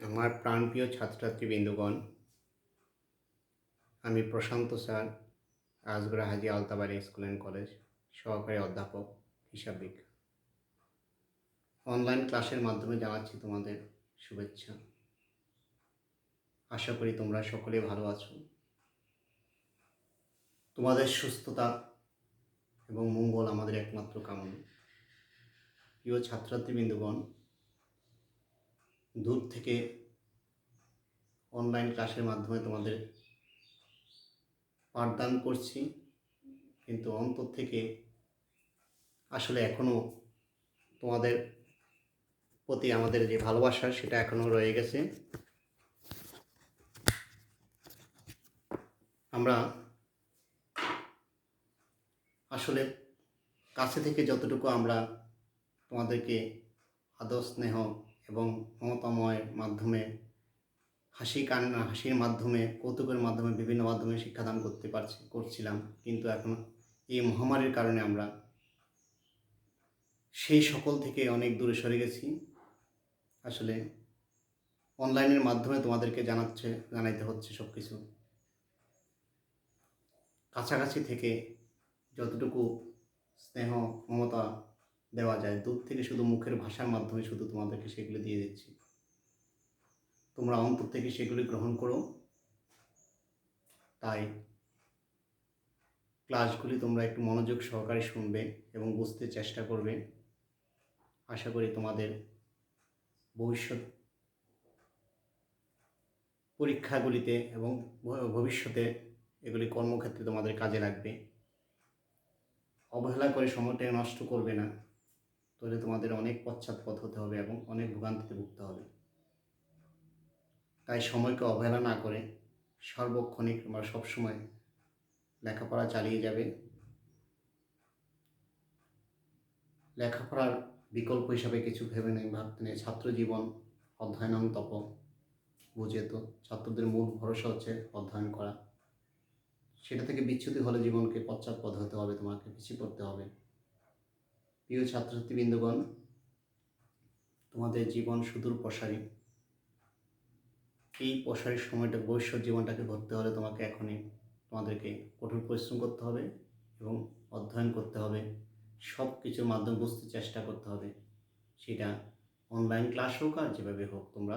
আমার প্রাণপ্রিয় ছাত্রছাত্রীবৃন্দগণ, আমি Prashanta sir, Rajgara Haji Altabari school and college সহকারী অধ্যাপক, হিসাব বিজ্ঞান। অনলাইন ক্লাসের মাধ্যমে জানাচ্ছি তোমাদের শুভেচ্ছা। আশা করি তোমরা সকলে ভালো আছো। তোমাদের সুস্থতা এবং মঙ্গল আমাদের একমাত্র কামনা। প্রিয় ছাত্রছাত্রীবৃন্দগণ, দূর থেকে অনলাইন ক্লাসের মাধ্যমে তোমাদের পাঠদান করছি, কিন্তু অন্তর থেকে আসলে এখনও তোমাদের প্রতি আমাদের যে ভালোবাসা সেটা এখনও রয়ে গেছে। আমরা আসলে কাছে থেকে যতটুকু আমরা তোমাদেরকে আদর স্নেহ এবং মমতাময়ের মাধ্যমে হাসির মাধ্যমে কৌতুকের মাধ্যমে বিভিন্ন মাধ্যমে শিক্ষাদান করছিলাম, কিন্তু এখন এই মহামারীর কারণে আমরা সেই সকল থেকে অনেক দূরে সরে গেছি। আসলে অনলাইনের মাধ্যমে তোমাদেরকে জানাইতে হচ্ছে সব কিছু। কাছাকাছি থেকে যতটুকু স্নেহ মমতা দেওয়া যায়, দূর থেকে শুধু মুখের ভাষার মাধ্যমে শুধু তোমাদেরকে সেগুলো দিয়ে দিচ্ছি। তোমরা অন্তর থেকে সেগুলি গ্রহণ করো। তাই ক্লাসগুলি তোমরা একটু মনোযোগ সহকারে শুনবে এবং বুঝতে চেষ্টা করবে। আশা করি তোমাদের ভবিষ্যৎ পরীক্ষাগুলিতে এবং ভবিষ্যতে এগুলি কর্মক্ষেত্রে তোমাদের কাজে লাগবে। অবহেলা করে সময়টা নষ্ট করবে না, তাহলে তোমাদের অনেক পশ্চাৎপদ হতে হবে এবং অনেক ভোগান্তিতে ভুগতে হবে। তাই সময়কে অবহেলা না করে সার্বক্ষণিক তোমরা সবসময় লেখাপড়া চালিয়ে যাবে। লেখাপড়ার বিকল্প হিসাবে কিছু ভাবতে নেই। ছাত্র জীবন অধ্যয়নং তপ, বুঝে তো ছাত্রদের মূল ভরসা হচ্ছে অধ্যয়ন করা। সেটা থেকে বিচ্যুতি হলে জীবনকে পশ্চাৎপদ হতে হবে, তোমাকে পিছিয়ে পড়তে হবে। প্রিয় ছাত্রছাত্রীবৃন্দগণ, তোমাদের জীবন সুদূর প্রসারী। এই প্রসারী সময়টা ভবিষ্যৎ জীবনটাকে ধরতে হলে তোমাকে এখনই তোমাদেরকে কঠোর পরিশ্রম করতে হবে এবং অধ্যয়ন করতে হবে। সব কিছুর মাধ্যমে বুঝতে চেষ্টা করতে হবে। সেটা অনলাইন ক্লাস হোক আর যেভাবে হোক, তোমরা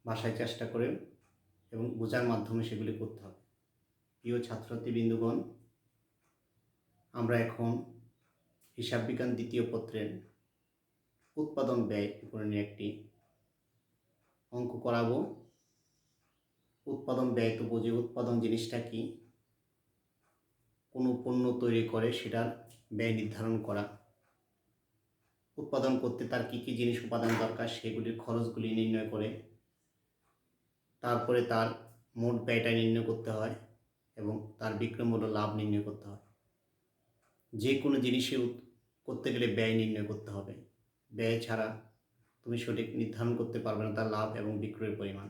বাসায় চেষ্টা করে এবং বোঝার মাধ্যমে সেগুলি করতে হবে। প্রিয় ছাত্রছাত্রীবৃন্দগণ, আমরা এখন হিসাব বিজ্ঞান দ্বিতীয় পত্রের উৎপাদন ব্যয় উপরে নিয়ে একটি অঙ্ক করাবো। উৎপাদন ব্যয় তো বুঝি, উৎপাদন জিনিসটা কি? কোনো পণ্য তৈরি করে সেটার ব্যয় নির্ধারণ করা। উৎপাদন করতে তার কী কী জিনিস উপাদান দরকার সেগুলির খরচগুলি নির্ণয় করে তারপরে তার মোট ব্যয়টা নির্ণয় করতে হয় এবং তার বিক্রয় মূল্য লাভ নির্ণয় করতে হয়। যে কোনো জিনিসে করতে গেলে ব্যয় নির্ণয় করতে হবে। ব্যয় ছাড়া তুমি সঠিক নির্ধারণ করতে পারবে না তার লাভ এবং বিক্রয়ের পরিমাণ।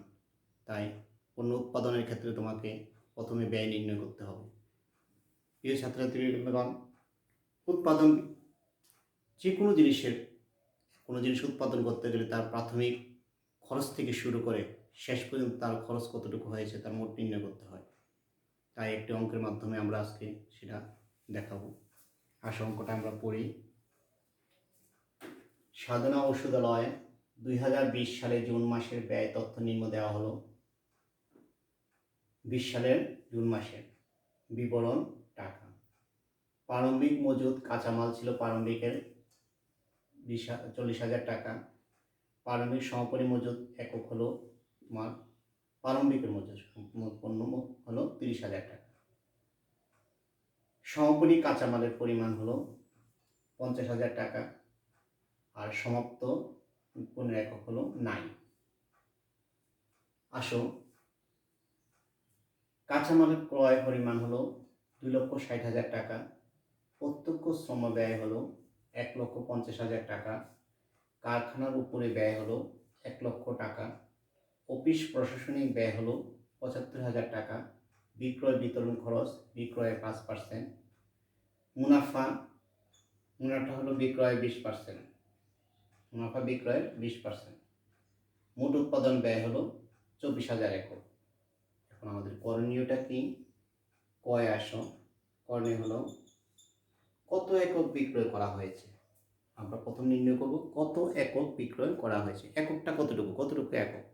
তাই পণ্য উৎপাদনের ক্ষেত্রে তোমাকে প্রথমে ব্যয় নির্ণয় করতে হবে। প্রিয় ছাত্রছাত্রীগণ, উৎপাদন যে কোনো জিনিস উৎপাদন করতে গেলে তার প্রাথমিক খরচ থেকে শুরু করে শেষ পর্যন্ত তার খরচ কতটুকু হয়েছে তার মোট নির্ণয় করতে হয়। তাই একটি অঙ্কের মাধ্যমে আমরা আজকে সেটা দেখাবো। আসল অঙ্কটা আমরা পড়ি। সাধনা ঔষধালয় 2020 সালে জুন মাসের ব্যয় তথ্য নিম্ন দেওয়া হলো। 20 সালের জুন মাসের বিবরণ টাকা। প্রারম্ভিক মজুদ কাঁচামাল ছিল প্রারম্ভিকের 40,000 টাকা। প্রারম্ভিক সমাপনী মজুদ একক হলো তোমার প্রারম্ভিকের মজুদ পণ্য হলো 30,000 টাকা। সমাপনী কাঁচামালের পরিমাণ হলো 50,000 টাকা আর সমাপ্ত পণ্যের একক হলো 9। আসো, কাঁচামালের ক্রয় পরিমাণ হলো 2,60,000 টাকা। প্রত্যক্ষ শ্রম ব্যয় হলো 1,50,000 টাকা। কারখানার উপরে ব্যয় হলো 1 লক্ষ টাকা। অফিস প্রশাসনিক ব্যয় হলো 75,000 টাকা। বিক্রয় বিতরণ খরচ বিক্রয়ের 5%। মুনাফা হলো বিক্রয়ের 20%। মুনাফা বিক্রয়ের 20%। মোট উৎপাদন ব্যয় হলো 24,000 একক। এখন আমাদের করণীয়টা কি? কয় আসো, করণীয় হলো কত একক বিক্রয় করা হয়েছে। আমরা প্রথম নির্ণয় করব কত একক বিক্রয় করা হয়েছে, এককটা কতটুকু, কতটুকু একক।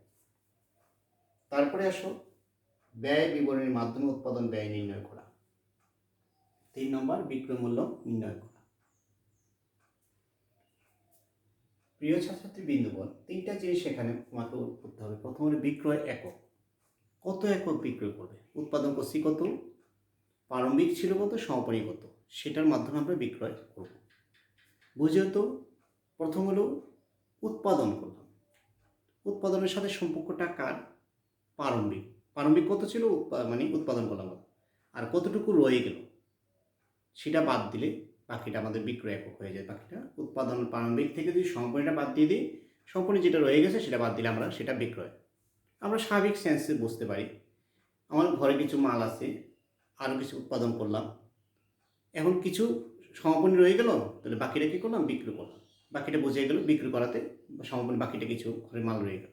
তারপরে আসো ব্যয় বিবরণীর মাধ্যমে উৎপাদন ব্যয় নির্ণয় করা। 3 নম্বর বিক্রয় মূল্য নির্ণয় করা। প্রিয় ছাত্রছাত্রী বৃন্দগণ, 3টা জিনিস এখানে তোমাকে করতে হবে। প্রথম হলো বিক্রয় একক, কত একক বিক্রয় করবে, উৎপাদন করছি কত, প্রারম্ভিক ছিল কত, সমাপনী কত, সেটার মাধ্যমে আমরা বিক্রয় করব। বুঝেও তো, প্রথম হলো উৎপাদন করলাম, উৎপাদনের সাথে সম্পর্কটা কার, প্রারম্ভিক, প্রারম্ভিক কত ছিল মানে উৎপাদন করলাম, আর কতটুকু রয়ে গেল সেটা বাদ দিলে বাকিটা আমাদের বিক্রয় একক হয়ে যায়। বাকিটা উৎপাদন প্রারম্ভিক থেকে যদি সমাপনীটা বাদ দিয়ে দিই, সমাপনী যেটা রয়ে গেছে সেটা বাদ দিলে আমরা সেটা বিক্রয়। আমরা স্বাভাবিক সেন্সে বুঝতে পারি, আমার ঘরে কিছু মাল আছে, আরও কিছু উৎপাদন করলাম, এখন কিছু সমাপনী রয়ে গেল, তাহলে বাকিটা কী করলাম, বিক্রি করলাম, বাকিটা বোঝা গেল বিক্রি করাতে, সমাপনী বাকিটা কিছু ঘরে মাল রয়ে গেল।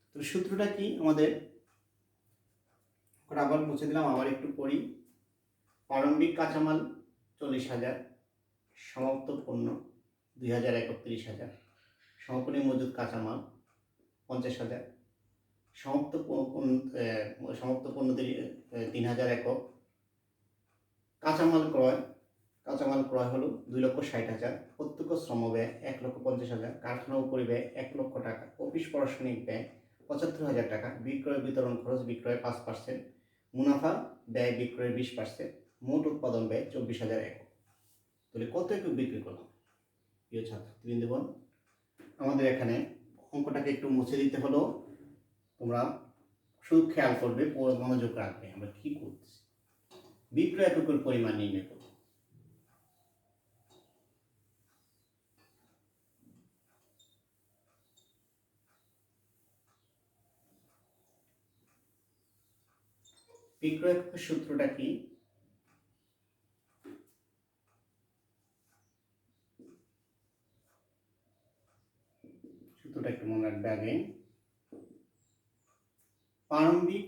তাহলে সূত্রটা কি আমাদের, আবার মুছে দিলাম, আবার একটু পড়ি। প্রারম্ভিক কাঁচামাল 40,000, সমাপ্ত পণ্য 2,000 একক 30,000, সমাপনী মজুদ কাঁচামাল 50,000, সমাপ্ত পণ্য 3,000 একক। কাঁচামাল ক্রয় হলো 2,60,000, প্রত্যক্ষ শ্রম ব্যয় 1,50,000, কারখানা উপরিব্যয় 1 লক্ষ টাকা, অফিস প্রশাসনিক ব্যয় 75,000 টাকা, বিক্রয় বিতরণ খরচ বিক্রয় 5%, মুনাফা ব্যয় বিক্রয়ের 20%, মোট উৎপাদন ব্যয় 24,000 একক। তাহলে কত একক বিক্রি করলাম? প্রিয় ছাত্রবৃন্দগণ, আমাদের এখানে অঙ্কটাকে একটু মুছে দিতে হলো, তোমরা শুধু খেয়াল করবে, মনোযোগ রাখবে আমরা কি করতেছি। বিক্রয় এককের পরিমাণ নির্ণয় করব। বিক্রয় এককের সূত্রটা কি? সূত্রটা একটু মনে রাখবে আগে। প্রারম্ভিক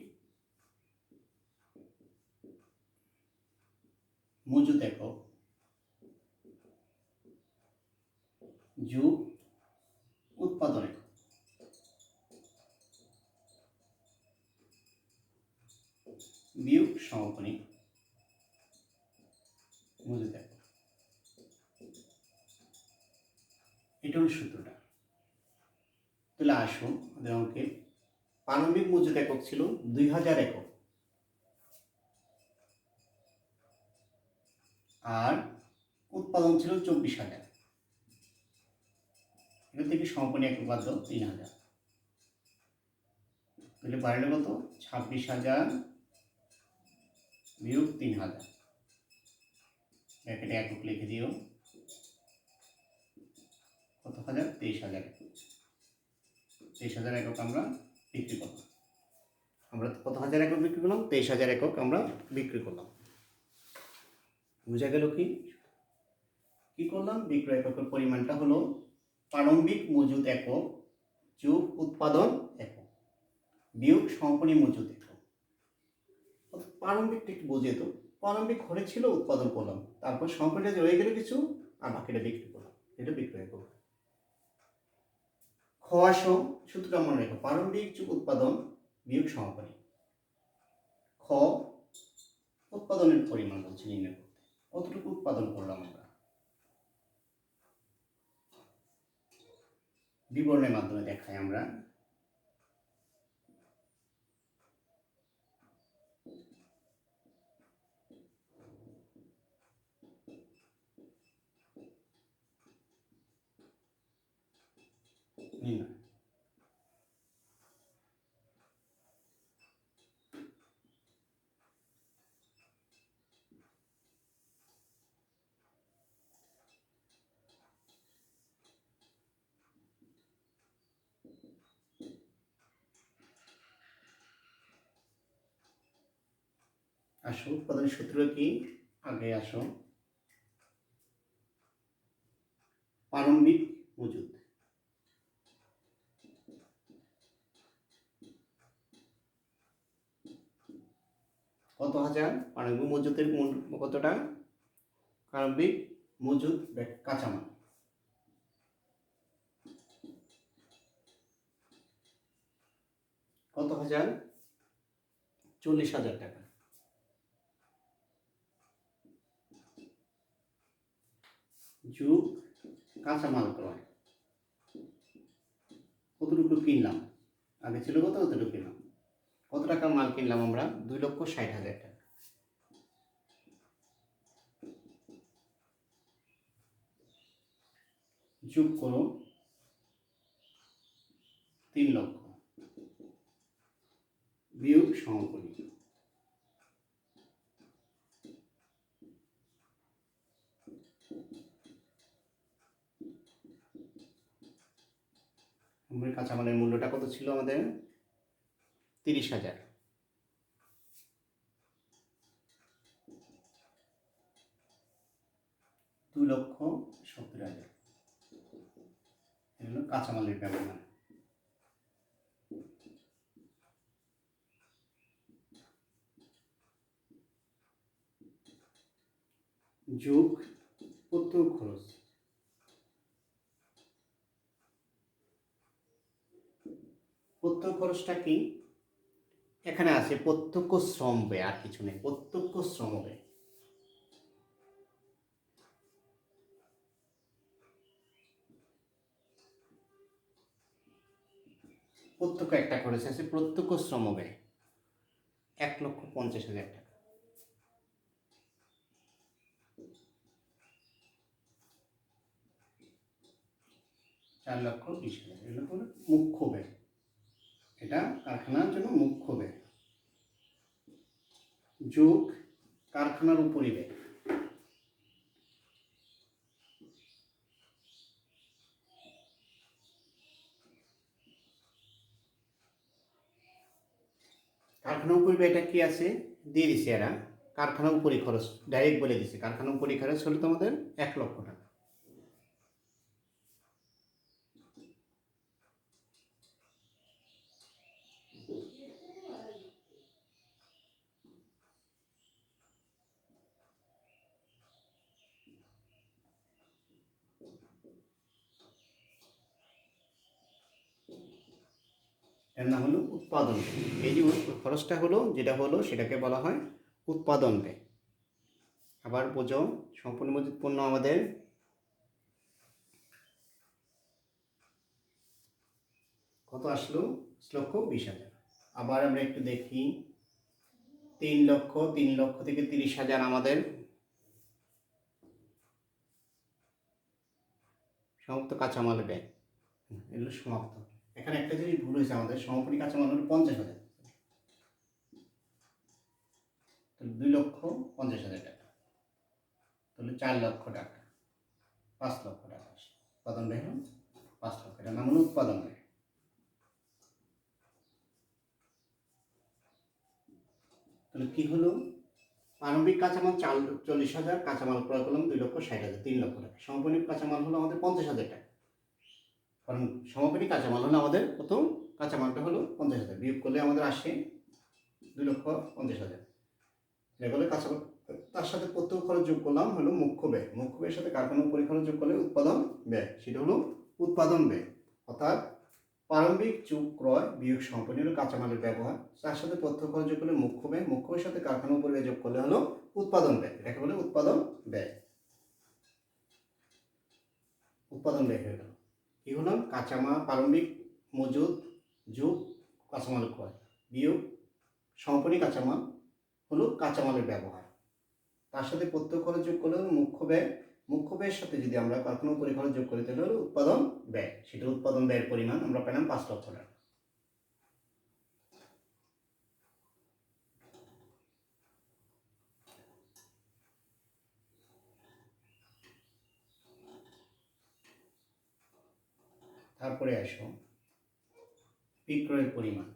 মজুত একক যোগ উৎপাদন একক বিয়োগ সমাপনী মজুত একক, এটা হল সূত্রটা। তাহলে আসুন আমাদের অঙ্কে প্রারম্ভিক মজুত একক ছিল 2,000 একক, আর উৎপাদন ছিল 24,000, এটা থেকে সমাপনী একক বাদ দাও 3,000, তাহলে বাড়লো কত, 26,000 বিয়োগ 3,000, ব্র্যাকেটে একক লিখে দিও, কত হাজার, 23,000 একক। 23,000 একক আমরা বিক্রি করলাম। আমরা কত হাজার একক বিক্রি করলাম, 23,000 একক আমরা বিক্রি করলাম। বুঝা গেল কি কি করলাম? বিক্রয় এককের পরিমাণটা হলো প্রারম্ভিক মজুদ একক যোগ উৎপাদন একক বিয়োগ সমাপনী মজুদ একক। প্রারম্ভিকটা একটু বুঝে, তো প্রারম্ভিক ঘরে ছিল, উৎপাদন করলাম, তারপর সমাপনীটা রয়ে গেল কিছু, আর বাকিটা বিক্রি করলাম, এটা বিক্রয় একক। খ সূত্রটা মনে রেখো, প্রারম্ভিক যোগ উৎপাদন বিয়োগ সমাপনী। খ উৎপাদনের পরিমাণ বলছে নির্ণয় করতে, কতটুকু উৎপাদন করলাম আমরা, বিবরণের মাধ্যমে দেখাই আমরা। আসো উৎপাদনের সূত্র কি, আগে আসো প্রারম্ভিক মজুদ, হাজার, পারমাণবিক মজুতের কতটা, পারমাণবিক মজুদ কাঁচামাল কত হাজার, 40,000 টাকা। যুগ কাঁচামাল ক্রয়, কতটুকু কিনলাম, আগে ছিল কত, কতটুকু কিনলাম, কত টাকার মাল কিনলাম আমরা, 2,60,000 টাকা। যোগ করো 3 লক্ষ বিয়োগ সমাপনী। কাঁচামালের মূল্যটা কত ছিল আমাদের, 30,000। 2,70,000 এগুলো কাঁচামালের ব্যবহার। যোগ প্রত্যক্ষ খরচ, প্রত্যক্ষ খরচটা কি, এখানে আছে প্রত্যক্ষ শ্রম ব্যয়, আর কিছু নেই, প্রত্যক্ষ শ্রম ব্যয়। প্রত্যক্ষ একটা খরচ আছে, প্রত্যক্ষ শ্রম ব্যয় 1,50,000 টাকা। 4,20,000 এগুলো হলো মুখ্য ব্যয়, এটা কারখানার জন্য মুখ্য ব্যয়। যোগ কারখানার উপরই ব্যয়, কারখানার উপরই ব্যয়টা কি আছে দিয়ে দিছে এরা, কারখানার উপরই খরচ ডাইরেক্ট বলে দিছে, কারখানার উপরই খরচ হলো তোমাদের 1 লক্ষ টাকা। এর নাম হলো উৎপাদন। এই যে খরচটা হলো, যেটা হলো সেটাকে বলা হয় উৎপাদন ব্যয়। আবার বোঝো, সম্পূর্ণ মজুত পণ্য আমাদের কত আসলো, 1,20,000। আবার আমরা একটু দেখি, 3 লক্ষ থেকে 30,000 আমাদের সমাপ্ত কাঁচামাল ব্যয়, এগুলো সমাপ্ত। এখানে একটা জিনিস ভুল হয়েছে আমাদের, সমাপনী কাঁচামাল হলো 50,000, 2,50,000 টাকা, তাহলে 4 লক্ষ টাকা, 5 লক্ষ টাকা আসে। উৎপাদন ব্যয় হলো 5 লক্ষ, এটার নাম হলো উৎপাদন ব্যয়। তাহলে কি হলো, পারমাণবিক কাঁচামাল 40,000, কাঁচামাল ক্রয় করলাম 2,60,000, 3 লক্ষ টাকা। সমাপনী কাঁচামাল হলো আমাদের 50,000 টাকা, কারণ সমাপনী কাঁচামাল হলো আমাদের কত, কাঁচামালটা হলো 50,000, বিয়োগ করলে আমাদের আসে 2,50,000। এগুলো কাঁচামাল, তার সাথে প্রত্যক্ষ খরচ যোগ করলাম হলো মুখ্য ব্যয়, মুখ্য ব্যয়ের সাথে কারখানার পরিখরচ যোগ করলে উৎপাদন ব্যয়, সেটা হলো উৎপাদন ব্যয়। অর্থাৎ প্রারম্ভিক যোগ ক্রয় বিয়োগ সমাপনী হলো কাঁচামালের ব্যবহার, তার সাথে প্রত্যক্ষ খরচ যোগ করলে মুখ্য ব্যয়, মুখ্য ব্যয়ের সাথে কারখানার পরিব্যয় যোগ করলে হলো উৎপাদন ব্যয়, এটাকে বলে উৎপাদন ব্যয়। উৎপাদন ব্যয় হয়ে গেল। কি হলো, কাঁচামাল প্রারম্ভিক মজুদ যোগ কাঁচামাল ক্রয় বিয়োগ সমাপনী কাঁচামাল হলো কাঁচামালের ব্যবহার, তার সাথে প্রত্যক্ষ খরচ যোগ করলে হলো মুখ্য ব্যয়, মুখ্য ব্যয়ের সাথে যদি আমরা কারখানার পরিখরচ যোগ করি তাহলে হলো উৎপাদন ব্যয়, সেটা উৎপাদন ব্যয়ের পরিমাণ আমরা পেলাম 5 লক্ষ টাকা। তারপরে আসো বিক্রয়ের পরিমাণ।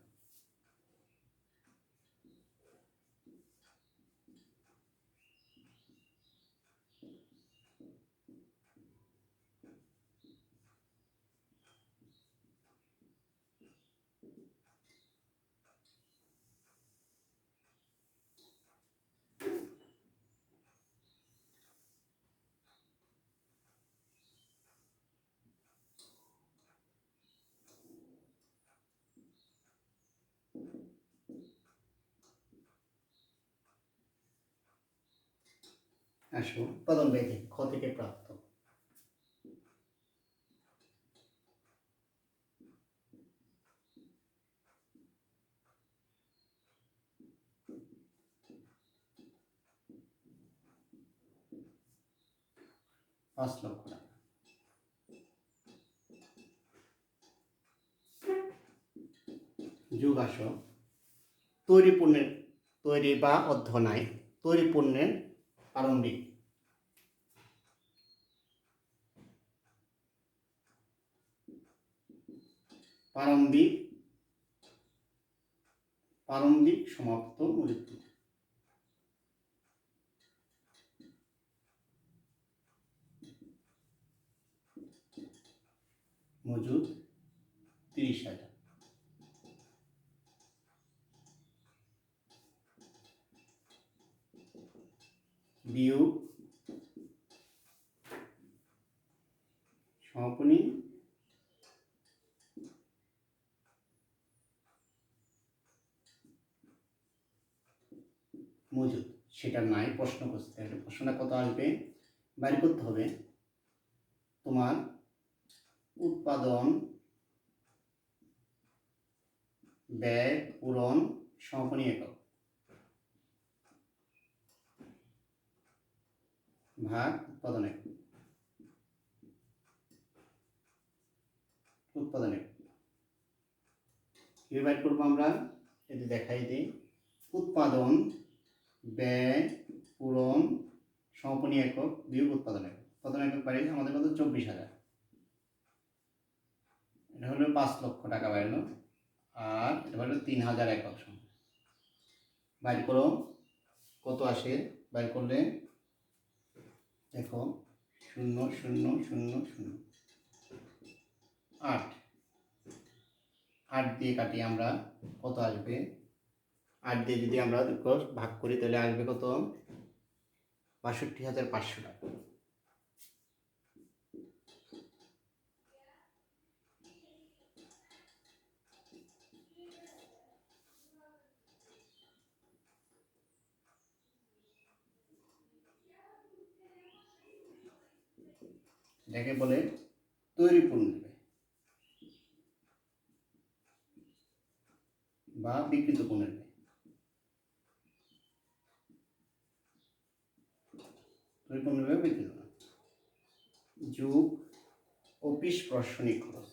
আসো উৎপাদন ব্যয় থেকে খ থেকে প্রাপ্ত। পাঁচ লক্ষ টাকা যোগ আসো তৈরি পণ্যের তৈরি বা অধ্যয়নায় তৈরি পণ্যের প্রারম্ভিক প্রারম্ভিক প্রারম্ভিক সমাপ্ত মূল্য মজুদ 30,000 বিয়োগ সমাপনী মজুদ, সেটা নাই প্রশ্ন করতে হবে। প্রশ্নটা কত আসবে বাইর করতে হবে। তোমার উৎপাদন ব্যয় পূরণ সমাপনী একক ভাগ উৎপাদন একক। উৎপাদন একক কীভাবে বাইর করবো আমরা যদি দেখাই দিই। উৎপাদন ব্যয় পূরণ সমাপনী একক বিয়োগ উৎপাদন একক। উৎপাদন একক বাইরে আমাদের কত 24,000। এটা হলো 5 লক্ষ টাকা বাইরলো, আর এটা হলো 3,000 একক সময়। বাইর করো কত আসে। বাইর করলে দেখো 0 0 0 0 8 8 দিয়ে কাটি আমরা কত আসবে। 8 দিয়ে যদি আমরা ভাগ করি তাহলে আসবে কত 62,500 টাকা। এটাকে বলে তৈরি পণ্য বা বিক্রিত পণ্যের ব্যয়। তৈরি পণ্যের ব্যয় বিক্রিত যোগ অফিস প্রশাসনিক খরচ।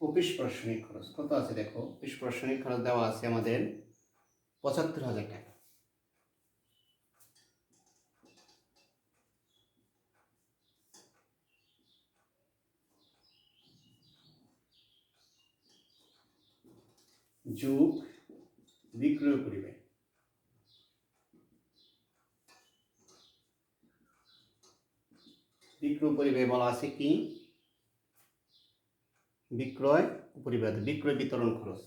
অফিস প্রশাসনিক খরচ কত আছে দেখো। অফিস প্রশাসনিক খরচ দেওয়া আছে আমাদের 75,000 টাকা। যোগ বিক্রয় পরিব্যয়। বিক্রয় পরিব্যয় বলা আছে কি বিক্রয় পরিব্যয় বিক্রয় বিতরণ খরচ।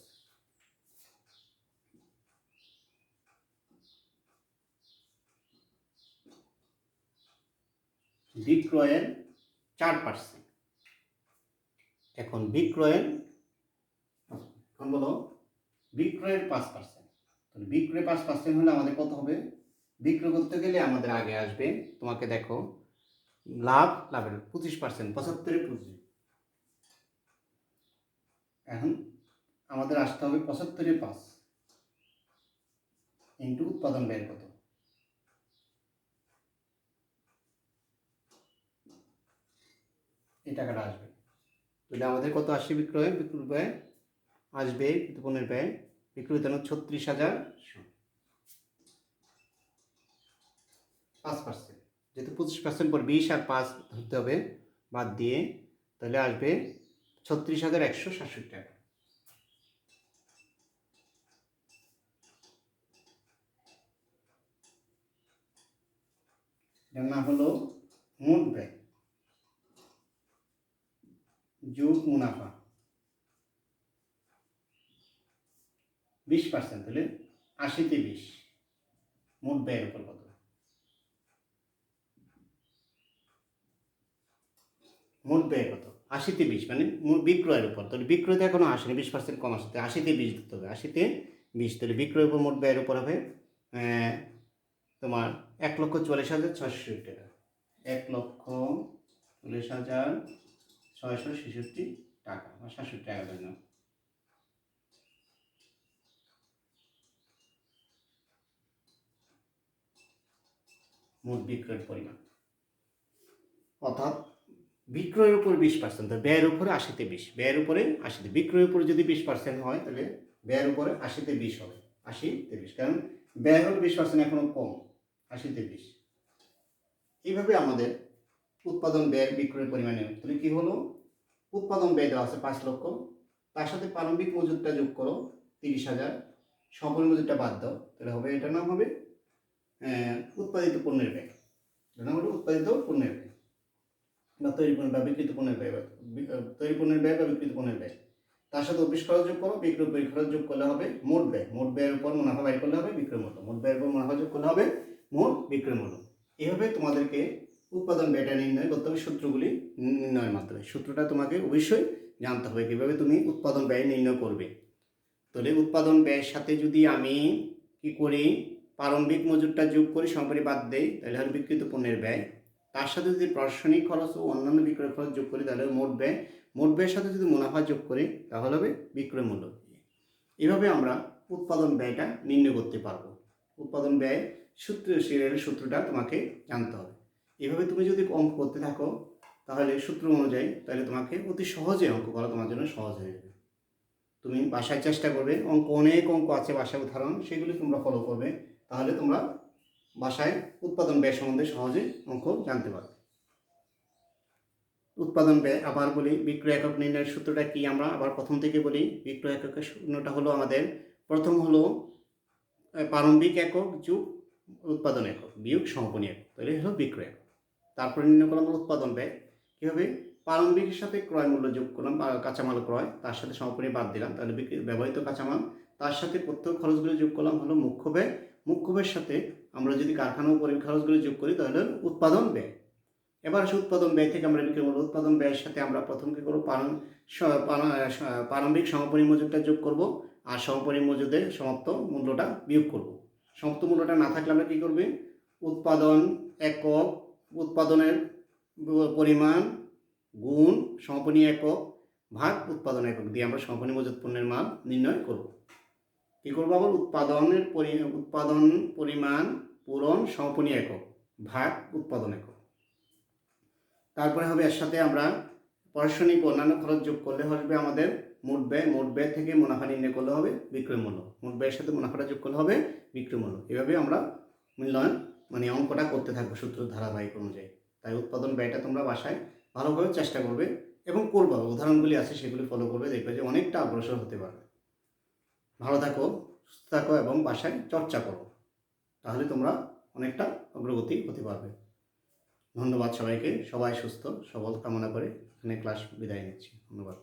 বিক্রয়ের 4%। এখন বিক্রয়ের এখন বলো বিক্রয়ের 5%। তাহলে বিক্রয় 5% হলে আমাদের কত হবে। বিক্রয় করতে গেলে আমাদের আগে আসবে তোমাকে দেখো লাভের 25%। 75 25 এখন আমাদের আসতে হবে 75 5 ইন্টু উৎপাদন ব্যয় কত। এই টাকাটা আসবে। তাহলে আমাদের কত আসছে বিক্রয় ব্যয় আসবে পণ্যের ব্যয় বিক্রয় 36,000 5%। যেহেতু 25% পর 20 আর 5 ধরতে হবে বাদ দিয়ে, তাহলে আসবে 36,167 টাকা। এর নাম হলো মোট ব্যয় যোগ মুনাফা 20%। তাহলে 80 তে 20 মোট ব্যয়ের উপর কত। মোট ব্যয় কত 80তে 20 মানে বিক্রয়ের উপর, তাহলে বিক্রয়তে এখনো আসেনি, 20% কম আসতে 80তে 20 দিতে হবে, 80তে 20, তাহলে বিক্রয়ের উপর মোট ব্যয়ের উপর হবে তোমার 1,40,666 টাকা, 1,40,666 টাকা বা 67 টাকা ধরে নাও। মোট বিক্রয়ের পরিমাণ, অর্থাৎ বিক্রয়ের উপর 20%, তো ব্যয়ের উপরে 80তে 20, ব্যয়ের উপরে 80তে, বিক্রয়ের উপরে যদি 20% হয় তাহলে ব্যয়ের উপরে 80তে 20 হবে, 80তে 20, কারণ ব্যয় হলো 20% এখনো কম, 80তে 20। এইভাবে আমাদের উৎপাদন ব্যয় বিক্রয়ের পরিমাণে, তাহলে কি হলো, উৎপাদন ব্যয় দেওয়া আছে 5 লক্ষ, তার সাথে প্রারম্ভিক মজুরটা যোগ করো 30,000, সম্পূর্ণ মজুরটা বাদ দাও, তাহলে হবে এটার নাম হবে উৎপাদিত পণ্যের ব্যয়, এটার নাম হলো উৎপাদিত পণ্যের ব্যয় বা তৈরি পণ্য বা বিক্রিত পণ্যের ব্যয়, তৈরি পণ্যের ব্যয় বা বিক্রিত পণ্যের ব্যয়। তার সাথে অফিস খরচ যোগ করো, বিক্রয় খরচ যোগ করলে হবে মোট ব্যয়, মোট ব্যয়ের উপর মুনাফা বের করলে হবে বিক্রয় মূল্য, মোট ব্যয়ের উপর মুনাফা যোগ করলে হবে মোট বিক্রয় মূল্য। এভাবে তোমাদেরকে উৎপাদন ব্যয়টা নির্ণয় করতে হবে সূত্রগুলি নির্ণয়ের মাধ্যমে। সূত্রটা তোমাকে অবশ্যই জানতে হবে কীভাবে তুমি উৎপাদন ব্যয় নির্ণয় করবে। তাহলে উৎপাদন ব্যয়ের সাথে যদি আমি কি করি, প্রারম্ভিক মজুরটা যোগ করি, সম্পরি বাদ দেই, তাহলে হবে বিক্রিত পণ্যের ব্যয়। তার সাথে যদি প্রশাসনিক খরচ ও অন্যান্য বিক্রয় খরচ যোগ করি তাহলে মোট ব্যয়, মোট ব্যয়ের সাথে যদি মুনাফা যোগ করি তাহলে হবে বিক্রয় মূল্য। এভাবে আমরা উৎপাদন ব্যয়টা নির্ণয় করতে পারবো। উৎপাদন ব্যয় সূত্রটা তোমাকে জানতে হবে। এভাবে তুমি যদি অঙ্ক করতে থাকো তাহলে সূত্র অনুযায়ী, তাহলে তোমাকে অতি সহজে অঙ্ক করা তোমার জন্য সহজ হয়ে যাবে। তুমি বাসায় চেষ্টা করবে, অনেক অঙ্ক আছে বাসায় উদাহরণ, সেগুলি তোমরা ফলো করবে, তাহলে তোমরা বাসায় উৎপাদন ব্যয় সম্বন্ধে সহজে অঙ্ক জানতে পারবে। উৎপাদন ব্যয় আবার বলি, বিক্রয় একক নির্ণয়ের সূত্রটা কি, আমরা আবার প্রথম থেকে বলি। বিক্রয় এককের সূত্রটা হলো আমাদের প্রথম হলো প্রারম্ভিক একক যোগ উৎপাদন একক বিয়োগ সমাপনী একক, তাহলে হলো বিক্রয় একক। তারপরে নির্ণয় করলাম উৎপাদন ব্যয়, কীভাবে, প্রারম্ভিকের সাথে ক্রয় মূল্য যোগ করলাম, কাঁচামাল ক্রয়, তার সাথে সমাপনী বাদ দিলাম, তাহলে ব্যবহৃত কাঁচামাল, তার সাথে প্রত্যক্ষ খরচগুলো যোগ করলাম হলো মুখ্য ব্যয়, মুখ্য ব্যয়ের সাথে আমরা যদি কারখানা ও পরিবহন খরচগুলো যোগ করি তাহলে উৎপাদন ব্যয়। এবার আসে উৎপাদন ব্যয় থেকে আমরা বিক্রয় মূল্য, উৎপাদন ব্যয়ের সাথে আমরা প্রথম কী করবো, প্রারম্ভিক সমাপনী মজুরটা যোগ করব, আর সমাপনী মজুদের সমাপ্ত মূল্যটা বিয়োগ করব। সমাপ্ত মূল্যটা না থাকলে আমরা কী করবে, উৎপাদন একক, উৎপাদনের পরিমাণ গুণ সমাপনী একক ভাগ উৎপাদন একক দিয়ে আমরা সমাপনী মজুদ পণ্যের মান নির্ণয় করব। কী করবো আবার, উৎপাদন পরিমাণ পূরণ সমাপনী একক ভাগ উৎপাদন একক। তারপরে হবে এর সাথে আমরা প্রশাসনিক অন্যান্য খরচ যোগ করলে হবে আমাদের মোট ব্যয়, মোট ব্যয় থেকে মুনাফা নির্ণয় করলে হবে বিক্রয় মূল্য, মোট ব্যয়ের সাথে মুনাফাটা যোগ করলে হবে বিক্রয় মূল্য। এভাবে আমরা মূল্যায়ন অঙ্কটা করতে থাকবো সূত্র ধারাবাহিক অনুযায়ী। তাই উৎপাদন ব্যয়টা তোমরা বাসায় ভালোভাবে চেষ্টা করবে এবং করবে, উদাহরণগুলি আছে সেগুলি ফলো করবে, দেখবে যে অনেকটা অগ্রসর হতে পারবে। ভালো থাকো, সুস্থ থাকো এবং বাসায় চর্চা করো, তাহলে তোমরা অনেকটা অগ্রগতি হতে পারবে। ধন্যবাদ সবাইকে, সবাই সুস্থ সবল কামনা করে এখানে ক্লাস বিদায় নিচ্ছি। ধন্যবাদ।